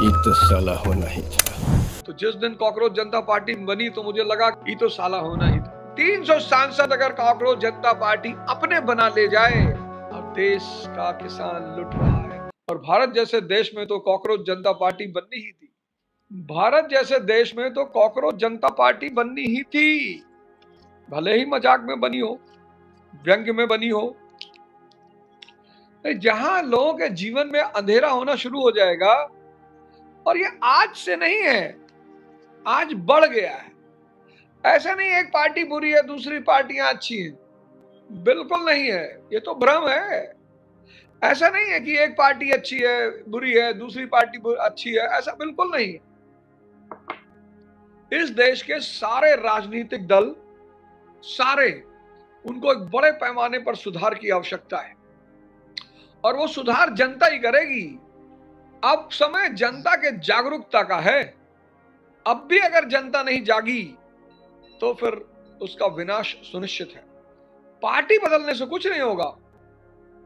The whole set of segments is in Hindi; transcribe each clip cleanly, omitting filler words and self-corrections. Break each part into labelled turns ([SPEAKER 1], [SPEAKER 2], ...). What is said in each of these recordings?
[SPEAKER 1] ये तो साला होना ही था।
[SPEAKER 2] तो जिस दिन कॉकरोच जनता पार्टी बनी तो मुझे लगा ये तो साला होना ही था। 300 सांसद अगर कॉकरोच जनता पार्टी अपने बना ले जाए और देश का किसान लुट रहा है। और भारत जैसे देश में तो कॉकरोच जनता पार्टी बननी ही थी। भारत जैसे देश में तो कॉकरोच जनता पार्टी बननी ही थी, भले ही मजाक में बनी हो, व्यंग्य में बनी हो। जहां लोगों के जीवन में अंधेरा होना शुरू हो जाएगा, और ये आज से नहीं है, आज बढ़ गया है। ऐसा नहीं एक पार्टी बुरी है दूसरी पार्टियां अच्छी हैं, बिल्कुल नहीं है, ये तो भ्रम है। ऐसा नहीं है कि एक पार्टी अच्छी है बुरी है दूसरी पार्टी अच्छी है, ऐसा बिल्कुल नहीं है। इस देश के सारे राजनीतिक दल, सारे, उनको एक बड़े पैमाने पर सुधार की आवश्यकता है, और वो सुधार जनता ही करेगी। अब समय जनता के जागरूकता का है। अब भी अगर जनता नहीं जागी तो फिर उसका विनाश सुनिश्चित है। पार्टी बदलने से कुछ नहीं होगा।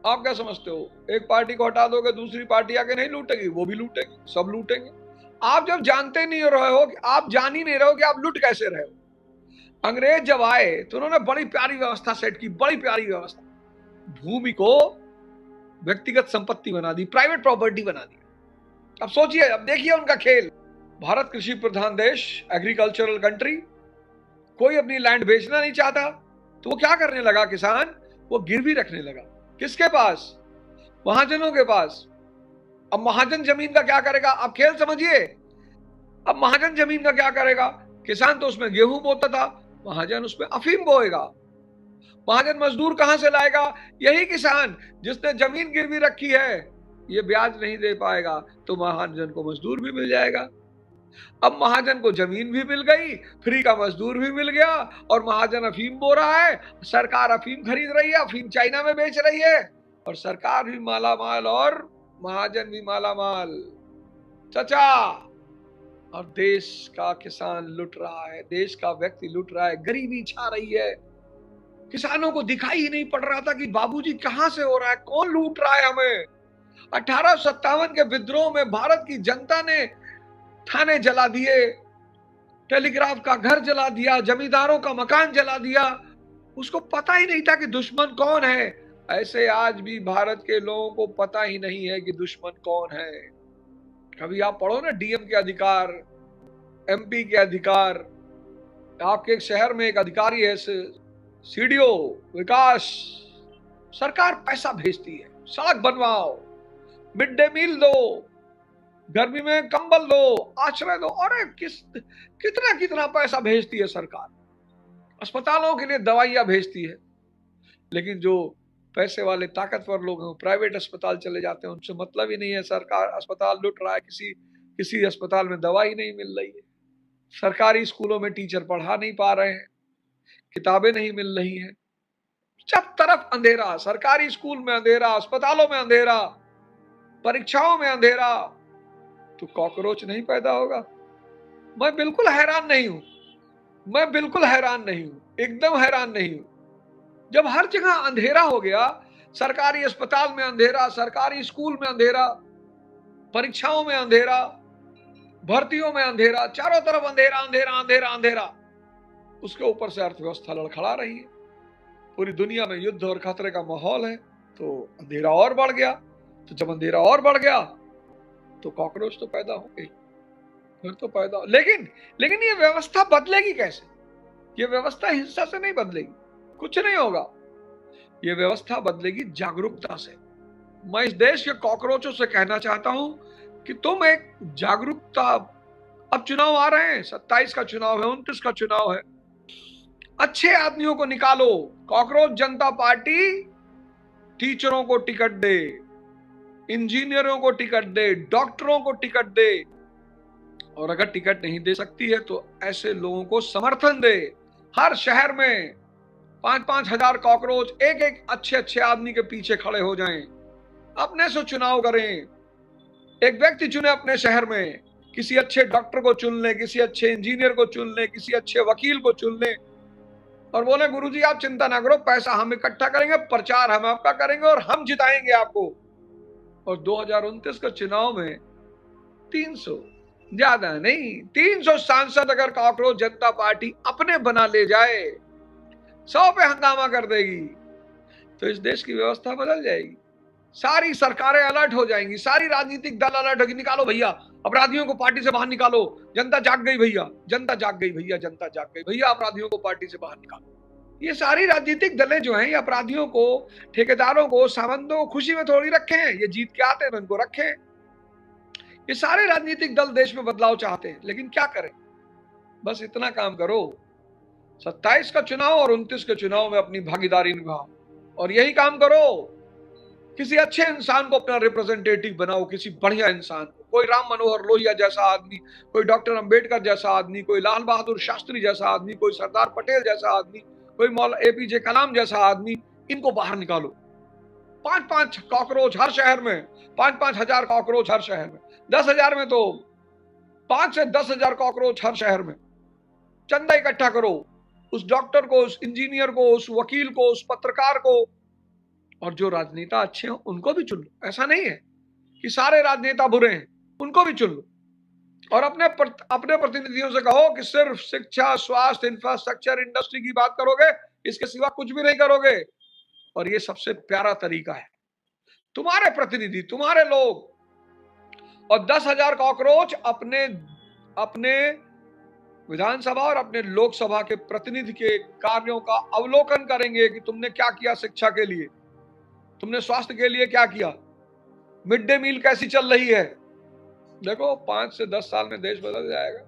[SPEAKER 2] आप क्या समझते हो, एक पार्टी को हटा दोगे दूसरी पार्टी आके नहीं लूटेगी? वो भी लूटेगी, सब लूटेंगे। आप जब जानते नहीं रहे हो, आप जान ही नहीं रहे हो कि आप लूट कैसे रहे हो। अंग्रेज जब आए तो उन्होंने बड़ी प्यारी व्यवस्था सेट की, बड़ी प्यारी व्यवस्था। भूमि को व्यक्तिगत संपत्ति बना दी, प्राइवेट प्रॉपर्टी बना दी। अब सोचिए, अब देखिए उनका खेल। भारत कृषि प्रधान देश, एग्रीकल्चरल कंट्री, कोई अपनी लैंड बेचना नहीं चाहता, तो वो क्या करने लगा? किसान वो गिरवी रखने लगा। किसके पास? महाजनों के पास। अब महाजन जमीन का क्या करेगा? आप खेल समझिए। अब महाजन जमीन का क्या करेगा? किसान तो उसमें गेहूं बोता था, महाजन उसमें अफीम बोएगा। महाजन मजदूर कहां से लाएगा? यही किसान जिसने जमीन गिरवी रखी है, ये ब्याज नहीं दे पाएगा, तो महाजन को मजदूर भी मिल जाएगा। अब महाजन को जमीन भी मिल गई, फ्री का मजदूर भी मिल गया, और महाजन अफीम बो रहा है, सरकार अफीम खरीद रही है, अफीम चाइना में बेच रही है, और सरकार भी मालामाल और महाजन भी मालामाल। चाचा, और देश का किसान लुट रहा है, देश का व्यक्ति लुट रहा है, गरीबी छा रही है। किसानों को दिखाई ही नहीं पड़ रहा था कि बाबूजी कहां से हो रहा है, कौन लूट रहा है हमें। 1857 के विद्रोह में भारत की जनता ने थाने जला दिए, टेलीग्राफ का घर जला दिया, जमींदारों का मकान जला दिया। उसको पता ही नहीं था कि दुश्मन कौन है। ऐसे आज भी भारत के लोगों को पता ही नहीं है कि दुश्मन कौन है। कभी आप पढ़ो ना डीएम के अधिकार, एमपी के अधिकार। आपके एक शहर में एक अधिकारी है, सीडीओ विकास, सरकार पैसा भेजती है, सड़क बनवाओ, मिड डे मील दो, गर्मी में कंबल दो, आश्रय दो। अरे कितना कितना पैसा भेजती है सरकार। अस्पतालों के लिए दवाइयां भेजती है, लेकिन जो पैसे वाले ताकतवर लोग हैं प्राइवेट अस्पताल चले जाते हैं, उनसे मतलब ही नहीं है। सरकार अस्पताल लूट रहा है, किसी अस्पताल में दवाई नहीं मिल रही है, सरकारी स्कूलों में टीचर पढ़ा नहीं पा रहे हैं, किताबें नहीं मिल रही हैं, सब तरफ अंधेरा। सरकारी स्कूल में अंधेरा, अस्पतालों में अंधेरा, परीक्षाओं में अंधेरा, तो कॉकरोच नहीं पैदा होगा? मैं बिल्कुल हैरान नहीं हूं, मैं बिल्कुल हैरान नहीं हूं, एकदम हैरान नहीं हूं। जब हर जगह अंधेरा हो गया, सरकारी अस्पताल में अंधेरा, सरकारी स्कूल में अंधेरा, परीक्षाओं में अंधेरा, भर्तियों में अंधेरा, चारों तरफ अंधेरा अंधेरा अंधेरा अंधेरा, उसके ऊपर से अर्थव्यवस्था लड़खड़ा रही है, पूरी दुनिया में युद्ध और खतरे का माहौल है, तो अंधेरा और बढ़ गया। तो जब अंधेरा और बढ़ गया तो कॉकरोच तो पैदा हो गई, फिर तो पैदा। लेकिन ये व्यवस्था बदलेगी कैसे? ये व्यवस्था हिंसा से नहीं बदलेगी, कुछ नहीं होगा। ये व्यवस्था बदलेगी जागरूकता से। मैं इस देश के कॉकरोचों से कहना चाहता हूं कि तुम एक जागरूकता, अब चुनाव आ रहे हैं, 27 का चुनाव है, 29 का चुनाव है, अच्छे आदमियों को निकालो। कॉकरोच जनता पार्टी टीचरों को टिकट दे, इंजीनियरों को टिकट दे, डॉक्टरों को टिकट दे, और अगर टिकट नहीं दे सकती है तो ऐसे लोगों को समर्थन दे। हर शहर में 5-5 हजार कॉकरोच एक एक अच्छे आदमी के पीछे खड़े हो जाएं, अपने से चुनाव करें। एक व्यक्ति चुने अपने शहर में, किसी अच्छे डॉक्टर को चुन ले, किसी अच्छे इंजीनियर को चुन ले, किसी अच्छे वकील को चुन ले, और बोले गुरुजी आप चिंता ना करो, पैसा हम इकट्ठा करेंगे, प्रचार हम आपका करेंगे और हम जिताएंगे आपको। और 2029 के चुनाव में 300, ज्यादा नहीं, 300 सांसद अगर कॉकरोच जनता पार्टी अपने बना ले जाए, 100 पे हंगामा कर देगी, तो इस देश की व्यवस्था बदल जाएगी। सारी सरकारें अलर्ट हो जाएंगी, सारी राजनीतिक दल अलर्ट होगी, निकालो भैया अपराधियों को पार्टी से बाहर निकालो, जनता जाग गई भैया, जनता जाग गई भैया, जनता जाग गई भैया, अपराधियों को पार्टी से बाहर निकालो। ये सारी राजनीतिक दलें जो हैं, ये अपराधियों को, ठेकेदारों को, सामंतों को खुशी में थोड़ी रखे हैं, ये जीत के आते हैं तो इनको रखे। ये सारे राजनीतिक दल देश में बदलाव चाहते हैं, लेकिन क्या करें? बस इतना काम करो, 27 का चुनाव और 29 के चुनाव में अपनी भागीदारी निभाओ, और यही काम करो, किसी अच्छे इंसान को अपना रिप्रेजेंटेटिव बनाओ, किसी बढ़िया इंसान को, कोई राम मनोहर लोहिया जैसा आदमी, कोई डॉक्टर अंबेडकर जैसा आदमी, कोई लाल बहादुर शास्त्री जैसा आदमी, कोई सरदार पटेल जैसा आदमी, कोई मौलाना एपीजे कलाम जैसा आदमी, इनको बाहर निकालो। 5-5 कॉकरोच हर शहर में, 5-5 हजार कॉकरोच हर शहर में, 10,000 में तो 5 से 10,000 कॉकरोच हर शहर में। चंदा इकट्ठा करो, उस डॉक्टर को, उस इंजीनियर को, उस वकील को, उस पत्रकार को, और जो राजनेता अच्छे हैं उनको भी चुन लो। ऐसा नहीं है कि सारे राजनेता बुरे हैं, उनको भी चुन लो, और अपने प्रतिनिधियों से कहो कि सिर्फ शिक्षा, स्वास्थ्य, इंफ्रास्ट्रक्चर, इंडस्ट्री की बात करोगे, इसके सिवा कुछ भी नहीं करोगे। और ये सबसे प्यारा तरीका है, तुम्हारे प्रतिनिधि, तुम्हारे लोग, और 10,000 कॉकरोच अपने अपने विधानसभा और अपने लोकसभा के प्रतिनिधि के कार्यों का अवलोकन करेंगे कि तुमने क्या किया शिक्षा के लिए, तुमने स्वास्थ्य के लिए क्या किया, मिड डे मील कैसी चल रही है। देखो 5 से 10 साल में देश बदल जाएगा।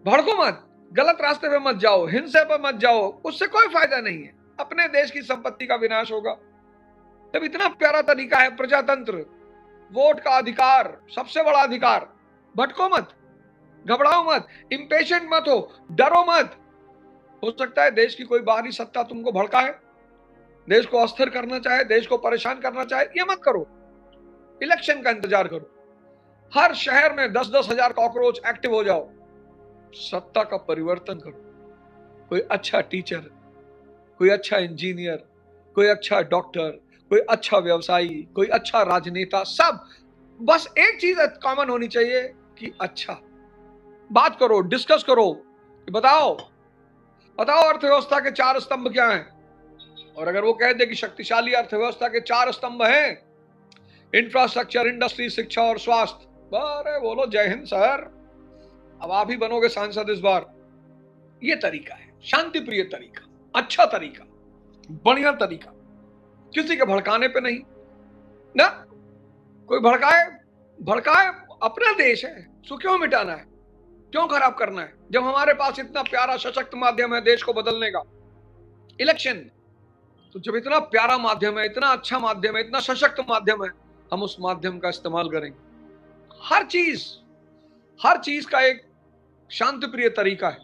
[SPEAKER 2] भड़को मत, गलत रास्ते पे मत जाओ, हिंसा पे मत जाओ, उससे कोई फायदा नहीं है, अपने देश की संपत्ति का विनाश होगा। जब इतना प्यारा तरीका है प्रजातंत्र, वोट का अधिकार, सबसे बड़ा अधिकार, भटको मत, घबराओ मत, इंपेशेंट मत हो, डरो मत। हो सकता है देश की कोई बाहरी सत्ता तुमको भड़काए, देश को अस्थिर करना चाहे, देश को परेशान करना चाहे, ये मत करो, इलेक्शन का इंतजार करो। हर शहर में 10-10 हजार कॉकरोच एक्टिव हो जाओ, सत्ता का परिवर्तन करो। कोई अच्छा टीचर, कोई अच्छा इंजीनियर, कोई अच्छा डॉक्टर, कोई अच्छा व्यवसायी, कोई अच्छा राजनेता, सब बस एक चीज कॉमन होनी चाहिए कि अच्छा बात करो, डिस्कस करो, बताओ अर्थव्यवस्था के 4 स्तंभ क्या हैं। और अगर वो कह दे कि शक्तिशाली अर्थव्यवस्था के 4 स्तंभ हैं, इंफ्रास्ट्रक्चर, इंडस्ट्री, शिक्षा और स्वास्थ्य, अरे बोलो जय हिंद सर, अब आप ही बनोगे सांसद इस बार। ये तरीका है, शांति प्रिय तरीका, अच्छा तरीका, बढ़िया तरीका, किसी के भड़काने पे नहीं ना। कोई भड़काए, अपना देश है, सो क्यों मिटाना है, क्यों खराब करना है, जब हमारे पास इतना प्यारा सशक्त माध्यम है देश को बदलने का, इलेक्शन। तो जब इतना प्यारा माध्यम है, इतना अच्छा माध्यम है, इतना सशक्त माध्यम है, हम उस माध्यम का इस्तेमाल करेंगे। हर चीज का एक शांति प्रिय तरीका है।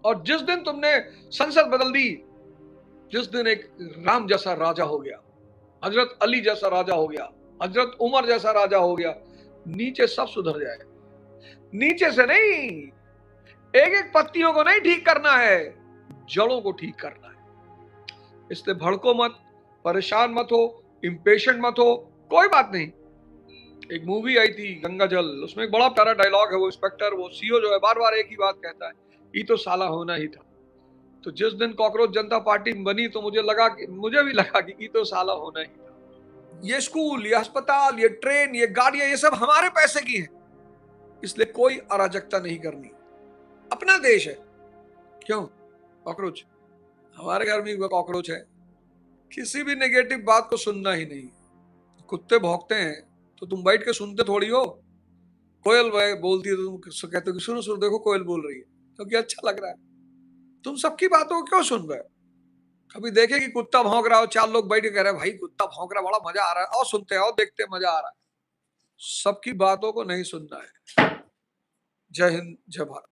[SPEAKER 2] और जिस दिन तुमने संसद बदल दी, जिस दिन एक राम जैसा राजा हो गया, हजरत अली जैसा राजा हो गया, हजरत उमर जैसा राजा हो गया, नीचे सब सुधर जाएगा। नीचे से नहीं, एक एक पत्तियों को नहीं ठीक करना है, जड़ों को ठीक करना है। इसलिए भड़को मत, परेशान मत हो, इंपेशेंट मत हो, कोई बात नहीं। एक मूवी आई थी गंगा जल, उसमें एक बड़ा प्यारा डायलॉग है, वो इंस्पेक्टर, वो सीओ जो है, बार बार एक ही बात कहता है, ये तो साला होना ही था। तो जिस दिन कॉकरोच जनता पार्टी बनी तो मुझे भी लगा कि ये तो साला होना ही था। ये स्कूल, ये अस्पताल, ये ट्रेन, ये गाड़ियां, ये सब हमारे पैसे की है, इसलिए कोई अराजकता नहीं करनी, अपना देश है। क्यों कॉकरोच, हमारे घर में कॉकरोच है, किसी भी नेगेटिव बात को सुनना ही नहीं। कुत्ते भौंकते हैं तो तुम बैठ के सुनते थोड़ी हो, कोयल बोलती है तो तुम कहते हो कि सुनो देखो कोयल बोल रही है, क्योंकि अच्छा लग रहा है। तुम सबकी बातों को क्यों सुन रहे हो? कभी देखे कि कुत्ता भौंक रहा हो, 4 लोग बैठ के कह रहे हैं भाई कुत्ता भौंक रहा, बड़ा मजा आ रहा है, और सुनते हैं, और देखते हैं, मजा आ रहा है। सबकी बातों को नहीं सुनना है। जय हिंद, जय भारत।